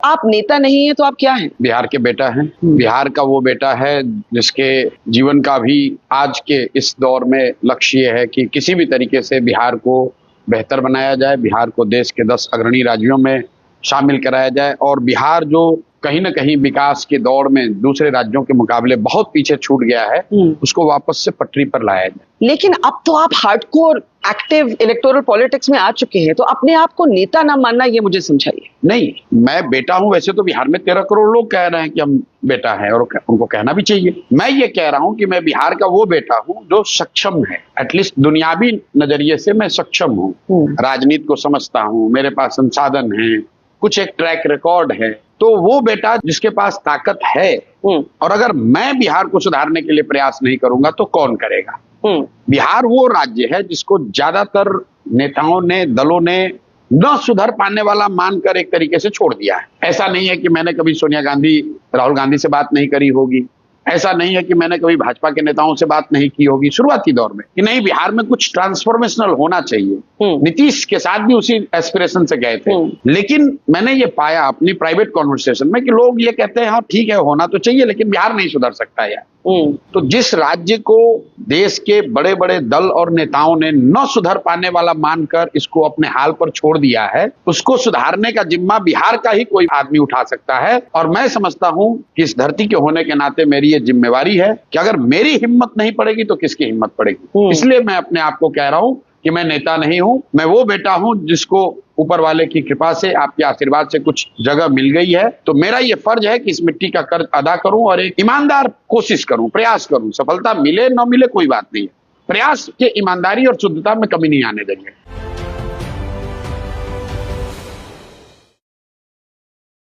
आप नेता नहीं है तो आप क्या हैं? बिहार के बेटा हैं। बिहार का वो बेटा है जिसके जीवन का भी आज के इस दौर में लक्ष्य ये है कि किसी भी तरीके से बिहार को बेहतर बनाया जाए, बिहार को देश के 10 अग्रणी राज्यों में शामिल कराया जाए और बिहार जो कहीं ना कहीं विकास के दौर में दूसरे राज्यों के मुकाबले बहुत पीछे छूट गया है, उसको वापस से पटरी पर लाया जाए। लेकिन अब तो आप हार्डकोर एक्टिव इलेक्टोरल पॉलिटिक्स में आ चुके हैं, तो अपने आप को नेता ना मानना, ये मुझे समझाइए। नहीं, मैं बेटा हूं। वैसे तो बिहार में 13 करोड़ लोग कह रहे हैं कि हम बेटा हैं और उनको कहना भी चाहिए। मैं ये कह रहा हूं कि मैं बिहार का वो बेटा हूं जो सक्षम है, एटलीस्ट दुनियावी नजरिए से मैं सक्षम हूं, राजनीति को समझता हूं, मेरे पास संसाधन है, कुछ एक ट्रैक रिकॉर्ड है। तो वो बेटा जिसके पास ताकत है, और अगर मैं बिहार को सुधारने के लिए प्रयास नहीं करूंगा तो कौन करेगा? बिहार वो राज्य है जिसको ज्यादातर नेताओं ने, दलों ने न सुधर पाने वाला मानकर एक तरीके से छोड़ दिया है। ऐसा नहीं है कि मैंने कभी सोनिया गांधी, राहुल गांधी से बात नहीं करी होगी, ऐसा नहीं है कि मैंने कभी भाजपा के नेताओं से बात नहीं की होगी शुरुआती दौर में कि नहीं बिहार में कुछ ट्रांसफॉर्मेशनल होना चाहिए। नीतीश के साथ भी उसी एस्पिरेशन से गए थे, लेकिन मैंने ये पाया अपनी प्राइवेट कॉन्वर्सेशन में कि लोग ये कहते हैं हाँ ठीक है, होना तो चाहिए, लेकिन बिहार नहीं सुधर सकता यार। तो जिस राज्य को देश के बड़े बड़े दल और नेताओं ने न सुधर पाने वाला मानकर इसको अपने हाल पर छोड़ दिया है, उसको सुधारने का जिम्मा बिहार का ही कोई आदमी उठा सकता है। और मैं समझता हूं कि इस धरती के होने के नाते मेरी ये जिम्मेवारी है कि अगर मेरी हिम्मत नहीं पड़ेगी तो किसकी हिम्मत पड़ेगी। इसलिए मैं अपने आप को कह रहा हूं कि मैं नेता नहीं हूं, मैं वो बेटा हूं जिसको ऊपर वाले की कृपा से, आपके आशीर्वाद से कुछ जगह मिल गई है। तो मेरा ये फर्ज है कि इस मिट्टी का कर्ज अदा करूं और एक ईमानदार कोशिश करूं, प्रयास करूं। सफलता मिले न मिले कोई बात नहीं है, प्रयास के ईमानदारी और शुद्धता में कमी नहीं आने देंगे।